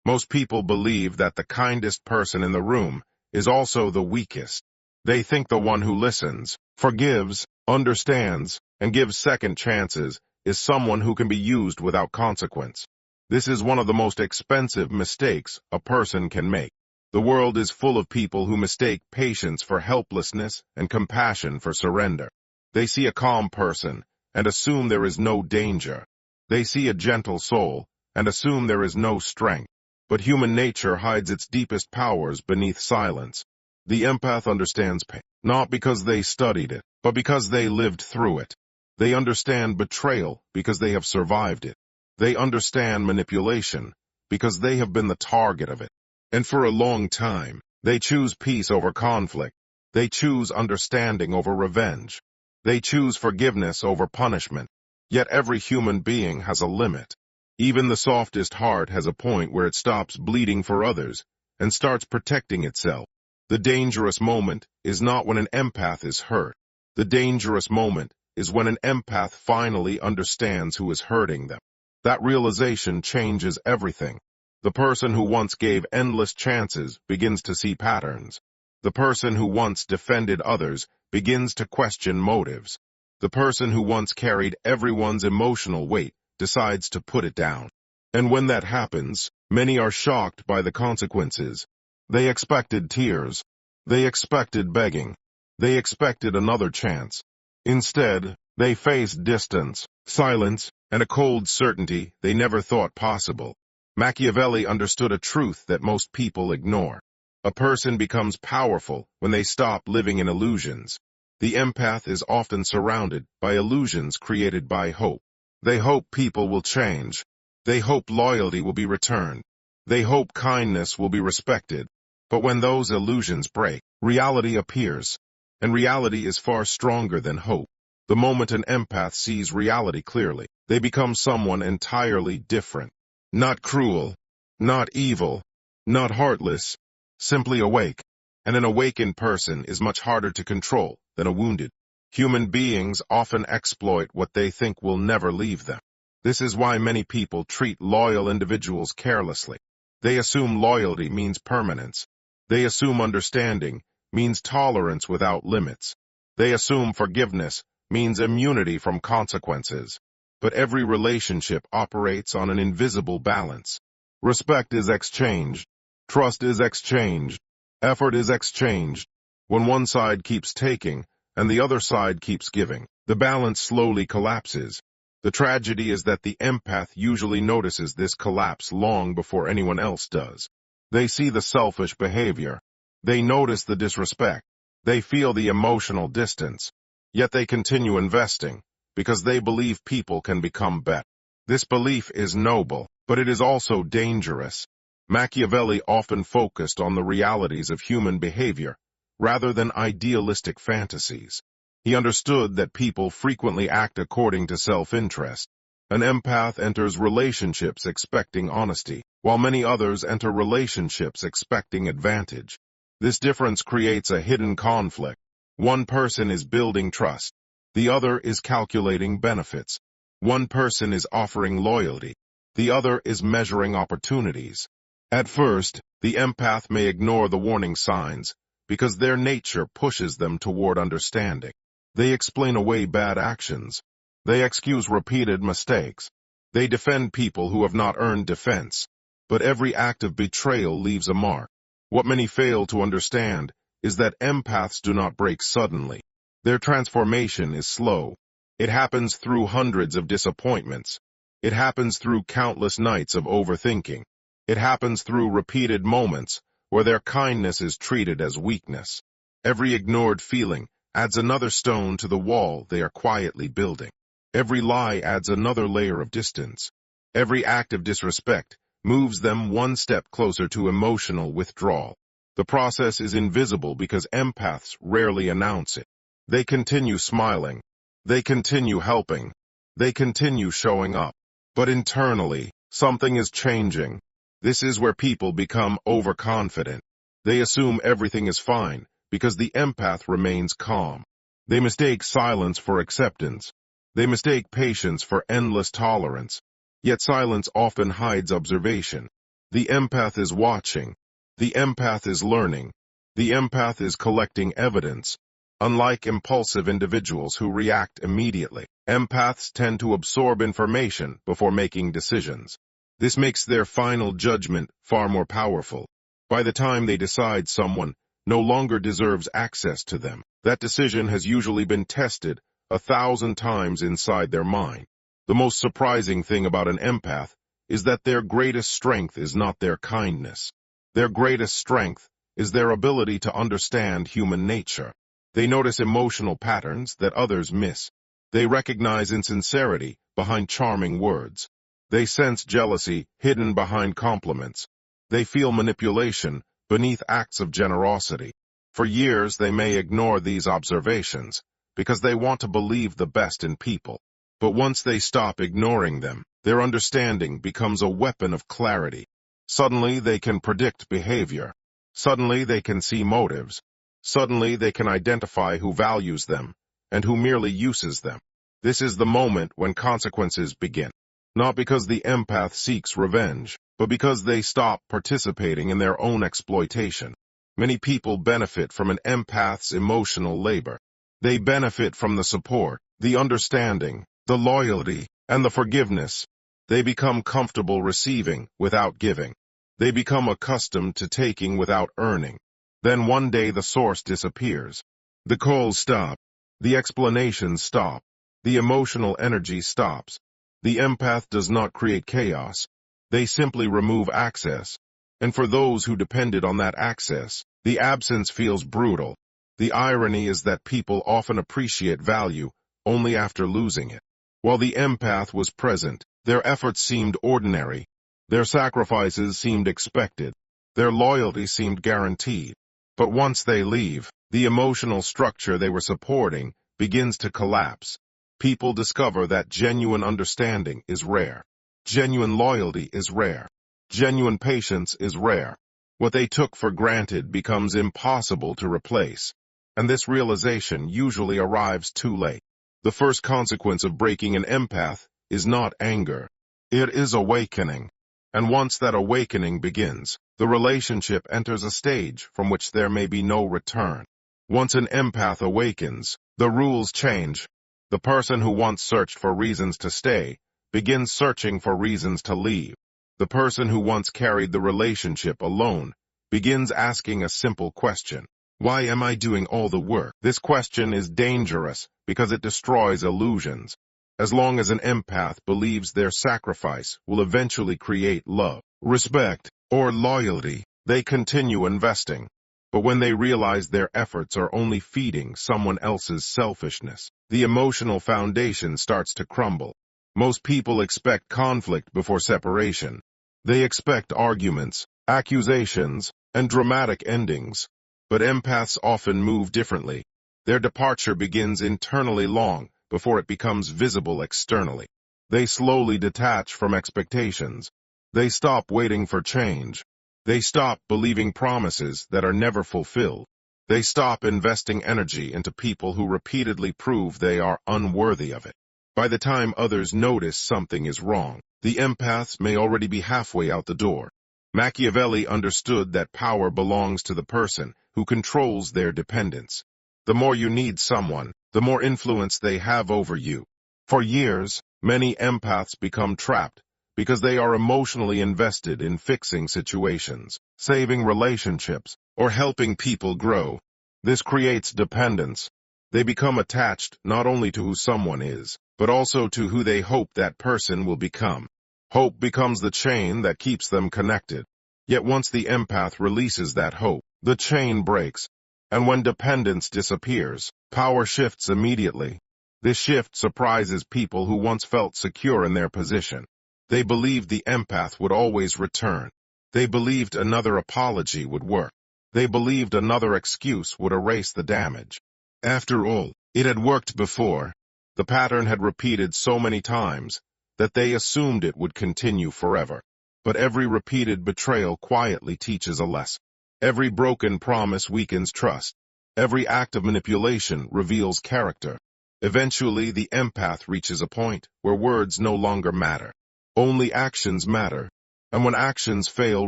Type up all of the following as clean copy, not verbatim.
Most people believe that the kindest person in the room is also the weakest. They think the one who listens, forgives, understands, and gives second chances is someone who can be used without consequence. This is one of the most expensive mistakes a person can make. The world is full of people who mistake patience for helplessness and compassion for surrender. They see a calm person and assume there is no danger. They see a gentle soul and assume there is no strength. But human nature hides its deepest powers beneath silence. The empath understands pain, not because they studied it, but because they lived through it. They understand betrayal because they have survived it. They understand manipulation because they have been the target of it. And for a long time, they choose peace over conflict. They choose understanding over revenge. They choose forgiveness over punishment. Yet every human being has a limit. Even the softest heart has a point where it stops bleeding for others and starts protecting itself. The dangerous moment is not when an empath is hurt. The dangerous moment is when an empath finally understands who is hurting them. That realization changes everything. The person who once gave endless chances begins to see patterns. The person who once defended others begins to question motives. The person who once carried everyone's emotional weight decides to put it down. And when that happens, many are shocked by the consequences. They expected tears. They expected begging. They expected another chance. Instead, they faced distance, silence, and a cold certainty they never thought possible. Machiavelli understood a truth that most people ignore. A person becomes powerful when they stop living in illusions. The empath is often surrounded by illusions created by hope. They hope people will change. They hope loyalty will be returned. They hope kindness will be respected. But when those illusions break, reality appears. And reality is far stronger than hope. The moment an empath sees reality clearly, they become someone entirely different. Not cruel, not evil, not heartless, simply awake. And an awakened person is much harder to control than a wounded. Human beings often exploit what they think will never leave them. This is why many people treat loyal individuals carelessly. They assume loyalty means permanence. They assume understanding means tolerance without limits. They assume forgiveness means immunity from consequences. But every relationship operates on an invisible balance. Respect is exchanged. Trust is exchanged. Effort is exchanged. When one side keeps taking and the other side keeps giving, the balance slowly collapses. The tragedy is that the empath usually notices this collapse long before anyone else does. They see the selfish behavior. They notice the disrespect. They feel the emotional distance. Yet they continue investing because they believe people can become better. This belief is noble, but it is also dangerous. Machiavelli often focused on the realities of human behavior rather than idealistic fantasies. He understood that people frequently act according to self-interest. An empath enters relationships expecting honesty, while many others enter relationships expecting advantage. This difference creates a hidden conflict. One person is building trust. The other is calculating benefits. One person is offering loyalty. The other is measuring opportunities. At first, the empath may ignore the warning signs because their nature pushes them toward understanding. They explain away bad actions. They excuse repeated mistakes. They defend people who have not earned defense. But every act of betrayal leaves a mark. What many fail to understand is that empaths do not break suddenly. Their transformation is slow. It happens through hundreds of disappointments. It happens through countless nights of overthinking. It happens through repeated moments where their kindness is treated as weakness. Every ignored feeling adds another stone to the wall they are quietly building. Every lie adds another layer of distance. Every act of disrespect moves them one step closer to emotional withdrawal. The process is invisible because empaths rarely announce it. They continue smiling. They continue helping. They continue showing up. But internally, something is changing. This is where people become overconfident. They assume everything is fine because the empath remains calm. They mistake silence for acceptance. They mistake patience for endless tolerance. Yet silence often hides observation. The empath is watching. The empath is learning. The empath is collecting evidence. Unlike impulsive individuals who react immediately, empaths tend to absorb information before making decisions. This makes their final judgment far more powerful. By the time they decide someone no longer deserves access to them, that decision has usually been tested 1,000 times inside their mind. The most surprising thing about an empath is that their greatest strength is not their kindness. Their greatest strength is their ability to understand human nature. They notice emotional patterns that others miss. They recognize insincerity behind charming words. They sense jealousy hidden behind compliments. They feel manipulation beneath acts of generosity. For years, they may ignore these observations because they want to believe the best in people. But once they stop ignoring them, their understanding becomes a weapon of clarity. Suddenly, they can predict behavior. Suddenly, they can see motives. Suddenly, they can identify who values them and who merely uses them. This is the moment when consequences begin. Not because the empath seeks revenge, but because they stop participating in their own exploitation. Many people benefit from an empath's emotional labor. They benefit from the support, the understanding, the loyalty, and the forgiveness. They become comfortable receiving without giving. They become accustomed to taking without earning. Then one day the source disappears. The calls stop. The explanations stop. The emotional energy stops. The empath does not create chaos. They simply remove access. And for those who depended on that access, the absence feels brutal. The irony is that people often appreciate value only after losing it. While the empath was present, their efforts seemed ordinary. Their sacrifices seemed expected. Their loyalty seemed guaranteed. But once they leave, the emotional structure they were supporting begins to collapse. People discover that genuine understanding is rare. Genuine loyalty is rare. Genuine patience is rare. What they took for granted becomes impossible to replace. And this realization usually arrives too late. The first consequence of breaking an empath is not anger. It is awakening. And once that awakening begins, the relationship enters a stage from which there may be no return. Once an empath awakens, the rules change. The person who once searched for reasons to stay begins searching for reasons to leave. The person who once carried the relationship alone begins asking a simple question. Why am I doing all the work? This question is dangerous because it destroys illusions. As long as an empath believes their sacrifice will eventually create love, respect, or loyalty, they continue investing. But when they realize their efforts are only feeding someone else's selfishness, the emotional foundation starts to crumble. Most people expect conflict before separation. They expect arguments, accusations, and dramatic endings. But empaths often move differently. Their departure begins internally long before it becomes visible externally. They slowly detach from expectations. They stop waiting for change. They stop believing promises that are never fulfilled. They stop investing energy into people who repeatedly prove they are unworthy of it. By the time others notice something is wrong, the empaths may already be halfway out the door. Machiavelli understood that power belongs to the person who controls their dependence. The more you need someone, the more influence they have over you. For years, many empaths become trapped because they are emotionally invested in fixing situations, saving relationships, or helping people grow. This creates dependence. They become attached not only to who someone is, but also to who they hope that person will become. Hope becomes the chain that keeps them connected. Yet once the empath releases that hope, the chain breaks. And when dependence disappears, power shifts immediately. This shift surprises people who once felt secure in their position. They believed the empath would always return. They believed another apology would work. They believed another excuse would erase the damage. After all, it had worked before. The pattern had repeated so many times that they assumed it would continue forever. But every repeated betrayal quietly teaches a lesson. Every broken promise weakens trust. Every act of manipulation reveals character. Eventually, the empath reaches a point where words no longer matter. Only actions matter. And when actions fail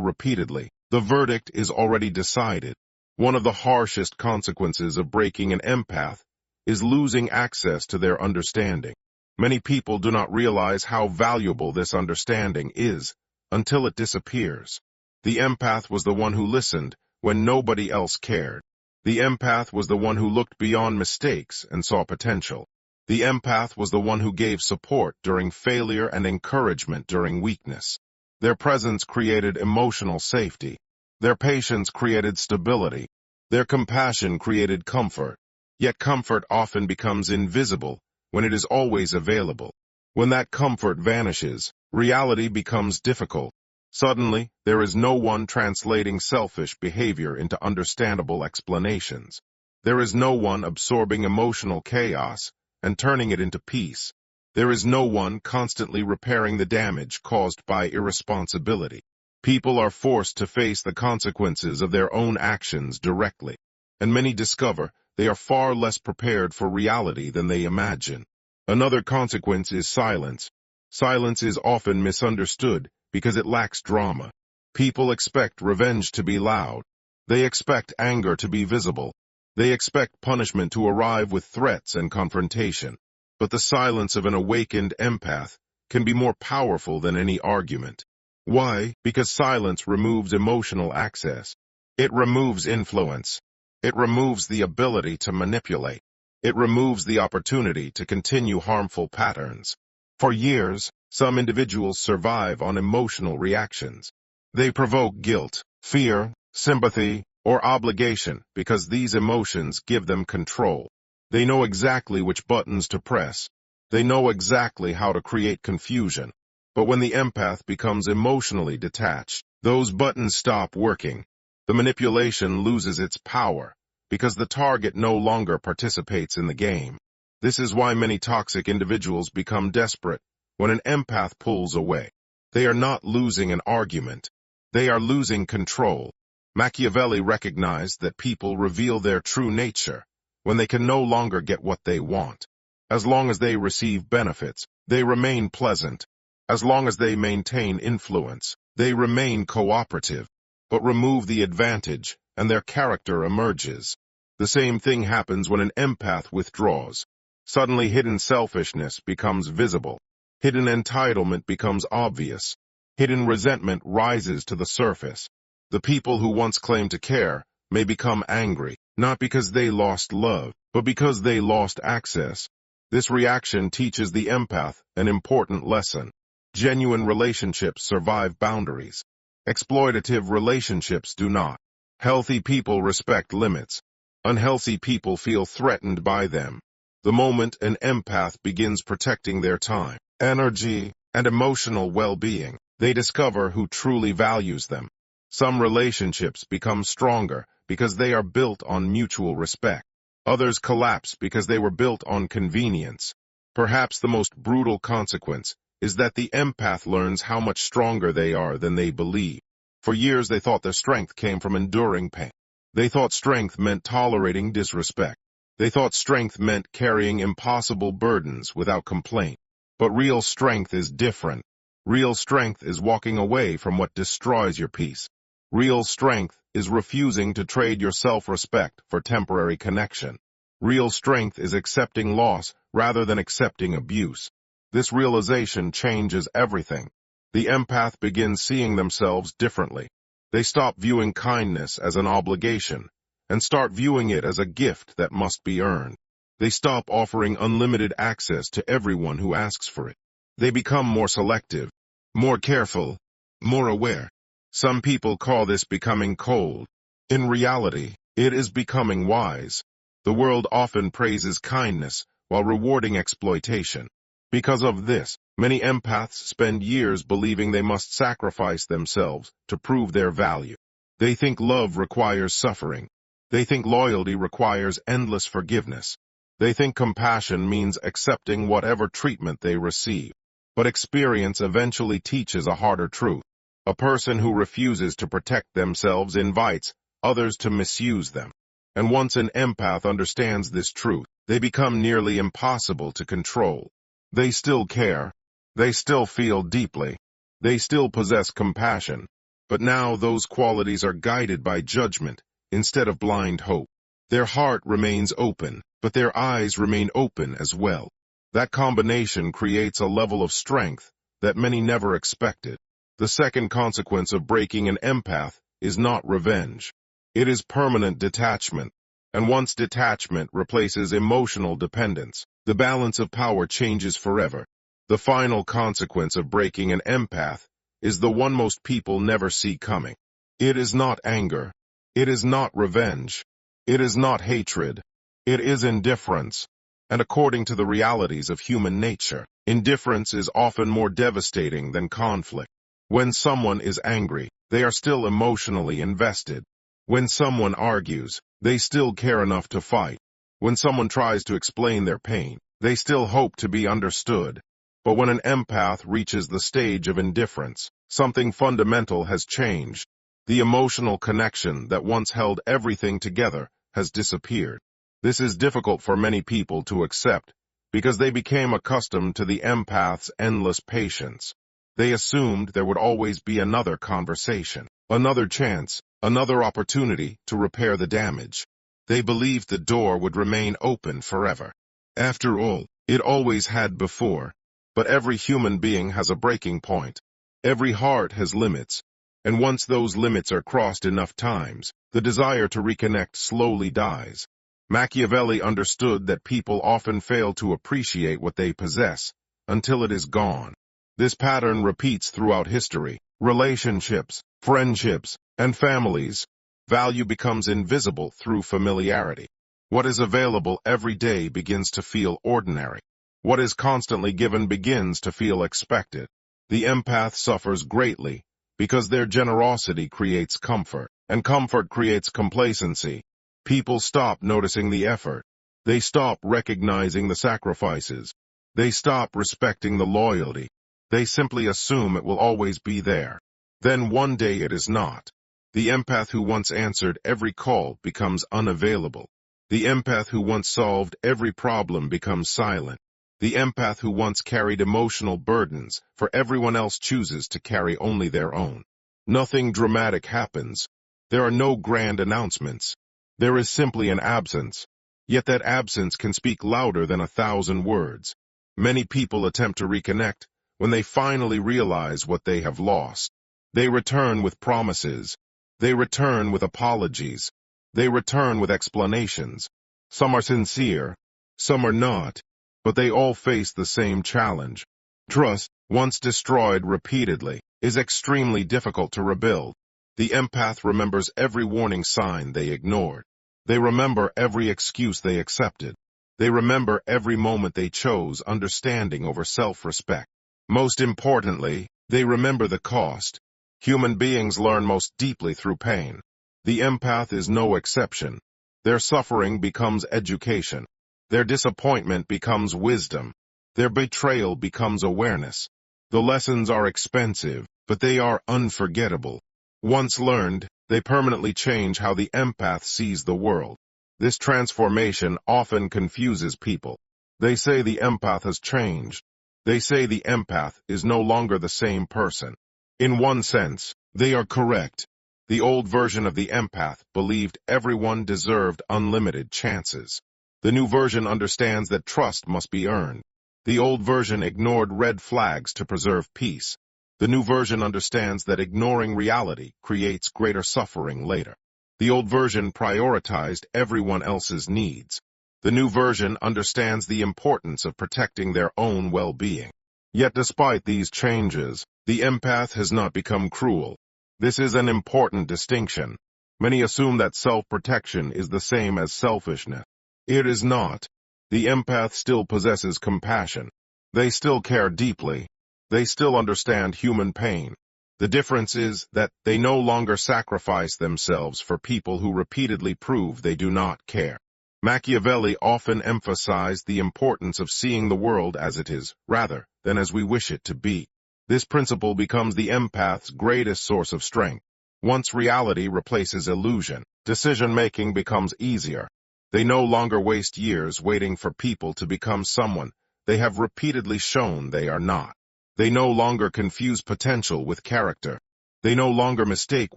repeatedly, the verdict is already decided. One of the harshest consequences of breaking an empath is losing access to their understanding. Many people do not realize how valuable this understanding is until it disappears. The empath was the one who listened when nobody else cared. The empath was the one who looked beyond mistakes and saw potential. The empath was the one who gave support during failure and encouragement during weakness. Their presence created emotional safety. Their patience created stability. Their compassion created comfort. Yet comfort often becomes invisible when it is always available. When that comfort vanishes, reality becomes difficult. Suddenly, there is no one translating selfish behavior into understandable explanations. There is no one absorbing emotional chaos and turning it into peace. There is no one constantly repairing the damage caused by irresponsibility. People are forced to face the consequences of their own actions directly, and many discover they are far less prepared for reality than they imagine. Another consequence is silence. Silence is often misunderstood because it lacks drama. People expect revenge to be loud. They expect anger to be visible. They expect punishment to arrive with threats and confrontation. But the silence of an awakened empath can be more powerful than any argument. Why? Because silence removes emotional access. It removes influence. It removes the ability to manipulate. It removes the opportunity to continue harmful patterns. For years, some individuals survive on emotional reactions. They provoke guilt, fear, sympathy, or obligation because these emotions give them control. They know exactly which buttons to press. They know exactly how to create confusion. But when the empath becomes emotionally detached, those buttons stop working. The manipulation loses its power because the target no longer participates in the game. This is why many toxic individuals become desperate when an empath pulls away. They are not losing an argument. They are losing control. Machiavelli recognized that people reveal their true nature when they can no longer get what they want. As long as they receive benefits, they remain pleasant. As long as they maintain influence, they remain cooperative. But remove the advantage, and their character emerges. The same thing happens when an empath withdraws. Suddenly hidden selfishness becomes visible. Hidden entitlement becomes obvious. Hidden resentment rises to the surface. The people who once claimed to care may become angry, not because they lost love, but because they lost access. This reaction teaches the empath an important lesson. Genuine relationships survive boundaries. Exploitative relationships do not. Healthy people respect limits. Unhealthy people feel threatened by them. The moment an empath begins protecting their time, energy, and emotional well-being, they discover who truly values them. Some relationships become stronger because they are built on mutual respect. Others collapse because they were built on convenience. Perhaps the most brutal consequence is that the empath learns how much stronger they are than they believe. For years they thought their strength came from enduring pain. They thought strength meant tolerating disrespect. They thought strength meant carrying impossible burdens without complaint. But real strength is different. Real strength is walking away from what destroys your peace. Real strength is refusing to trade your self-respect for temporary connection. Real strength is accepting loss rather than accepting abuse. This realization changes everything. The empath begins seeing themselves differently. They stop viewing kindness as an obligation and start viewing it as a gift that must be earned. They stop offering unlimited access to everyone who asks for it. They become more selective, more careful, more aware. Some people call this becoming cold. In reality, it is becoming wise. The world often praises kindness while rewarding exploitation. Because of this, many empaths spend years believing they must sacrifice themselves to prove their value. They think love requires suffering. They think loyalty requires endless forgiveness. They think compassion means accepting whatever treatment they receive. But experience eventually teaches a harder truth. A person who refuses to protect themselves invites others to misuse them. And once an empath understands this truth, they become nearly impossible to control. They still care. They still feel deeply. They still possess compassion, but now those qualities are guided by judgment instead of blind hope. Their heart remains open, but their eyes remain open as well. That combination creates a level of strength that many never expected. The second consequence of breaking an empath is not revenge. It is permanent detachment. And once detachment replaces emotional dependence, the balance of power changes forever. The final consequence of breaking an empath is the one most people never see coming. It is not anger. It is not revenge. It is not hatred. It is indifference. And according to the realities of human nature, indifference is often more devastating than conflict. When someone is angry, they are still emotionally invested. When someone argues, they still care enough to fight. When someone tries to explain their pain, they still hope to be understood. But when an empath reaches the stage of indifference, something fundamental has changed. The emotional connection that once held everything together has disappeared. This is difficult for many people to accept because they became accustomed to the empath's endless patience. They assumed there would always be another conversation, another chance, another opportunity to repair the damage. They believed the door would remain open forever. After all, it always had before. But every human being has a breaking point. Every heart has limits. And once those limits are crossed enough times, the desire to reconnect slowly dies. Machiavelli understood that people often fail to appreciate what they possess until it is gone. This pattern repeats throughout history. Relationships, friendships, and families. Value becomes invisible through familiarity. What is available every day begins to feel ordinary. What is constantly given begins to feel expected. The empath suffers greatly because their generosity creates comfort, and comfort creates complacency. People stop noticing the effort. They stop recognizing the sacrifices. They stop respecting the loyalty. They simply assume it will always be there. Then one day it is not. The empath who once answered every call becomes unavailable. The empath who once solved every problem becomes silent. The empath who once carried emotional burdens for everyone else chooses to carry only their own. Nothing dramatic happens. There are no grand announcements. There is simply an absence. Yet that absence can speak louder than 1,000 words. Many people attempt to reconnect when they finally realize what they have lost. They return with promises. They return with apologies. They return with explanations. Some are sincere. Some are not. But they all face the same challenge. Trust, once destroyed repeatedly, is extremely difficult to rebuild. The empath remembers every warning sign they ignored. They remember every excuse they accepted. They remember every moment they chose understanding over self-respect. Most importantly, they remember the cost. Human beings learn most deeply through pain. The empath is no exception. Their suffering becomes education. Their disappointment becomes wisdom. Their betrayal becomes awareness. The lessons are expensive, but they are unforgettable. Once learned, they permanently change how the empath sees the world. This transformation often confuses people. They say the empath has changed. They say the empath is no longer the same person. In one sense, they are correct. The old version of the empath believed everyone deserved unlimited chances. The new version understands that trust must be earned. The old version ignored red flags to preserve peace. The new version understands that ignoring reality creates greater suffering later. The old version prioritized everyone else's needs. The new version understands the importance of protecting their own well-being. Yet despite these changes, the empath has not become cruel. This is an important distinction. Many assume that self-protection is the same as selfishness. It is not. The empath still possesses compassion. They still care deeply. They still understand human pain. The difference is that they no longer sacrifice themselves for people who repeatedly prove they do not care. Machiavelli often emphasized the importance of seeing the world as it is, rather than as we wish it to be. This principle becomes the empath's greatest source of strength. Once reality replaces illusion, decision-making becomes easier. They no longer waste years waiting for people to become someone they have repeatedly shown they are not. They no longer confuse potential with character. They no longer mistake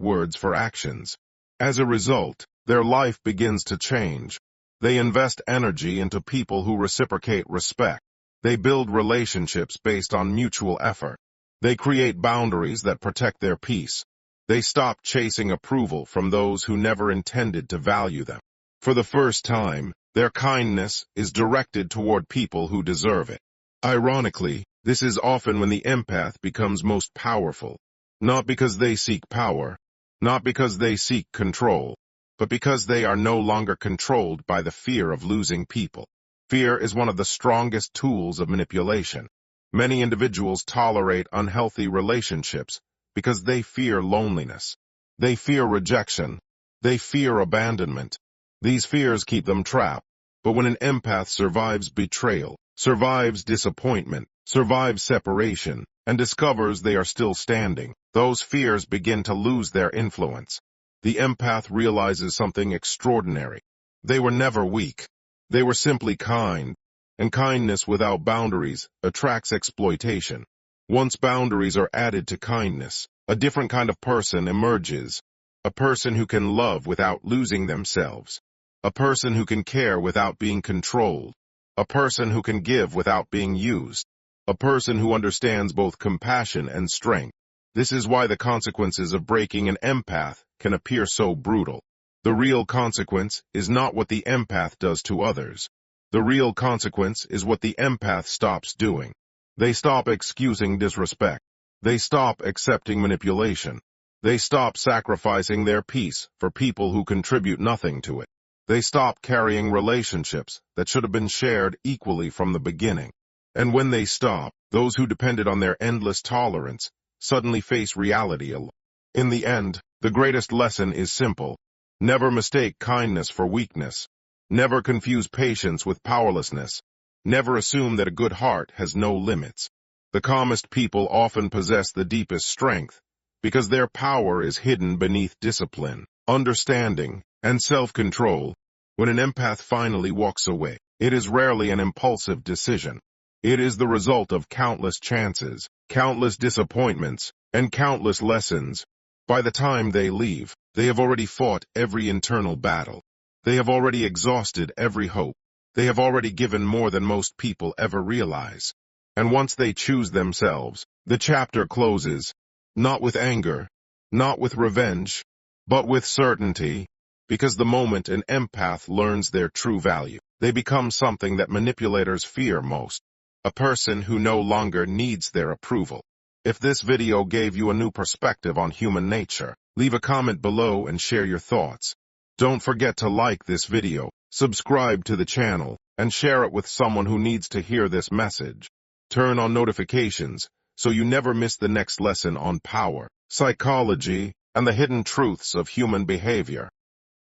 words for actions. As a result, their life begins to change. They invest energy into people who reciprocate respect. They build relationships based on mutual effort. They create boundaries that protect their peace. They stop chasing approval from those who never intended to value them. For the first time, their kindness is directed toward people who deserve it. Ironically, this is often when the empath becomes most powerful. Not because they seek power, not because they seek control, but because they are no longer controlled by the fear of losing people. Fear is one of the strongest tools of manipulation. Many individuals tolerate unhealthy relationships because they fear loneliness. They fear rejection. They fear abandonment. These fears keep them trapped. But when an empath survives betrayal, survives disappointment, survives separation, and discovers they are still standing, those fears begin to lose their influence. The empath realizes something extraordinary. They were never weak. They were simply kind. And kindness without boundaries attracts exploitation. Once boundaries are added to kindness, a different kind of person emerges. A person who can love without losing themselves. A person who can care without being controlled. A person who can give without being used. A person who understands both compassion and strength. This is why the consequences of breaking an empath can appear so brutal. The real consequence is not what the empath does to others. The real consequence is what the empath stops doing. They stop excusing disrespect. They stop accepting manipulation. They stop sacrificing their peace for people who contribute nothing to it. They stop carrying relationships that should have been shared equally from the beginning. And when they stop, those who depended on their endless tolerance suddenly face reality alone. In the end, the greatest lesson is simple. Never mistake kindness for weakness. Never confuse patience with powerlessness. Never assume that a good heart has no limits. The calmest people often possess the deepest strength because their power is hidden beneath discipline, understanding, and self-control. When an empath finally walks away, it is rarely an impulsive decision. It is the result of countless chances, countless disappointments, and countless lessons. By the time they leave, they have already fought every internal battle. They have already exhausted every hope. They have already given more than most people ever realize. And once they choose themselves, the chapter closes, not with anger, not with revenge, but with certainty. Because the moment an empath learns their true value, they become something that manipulators fear most. A person who no longer needs their approval. If this video gave you a new perspective on human nature, leave a comment below and share your thoughts. Don't forget to like this video, subscribe to the channel, and share it with someone who needs to hear this message. Turn on notifications so you never miss the next lesson on power, psychology, and the hidden truths of human behavior.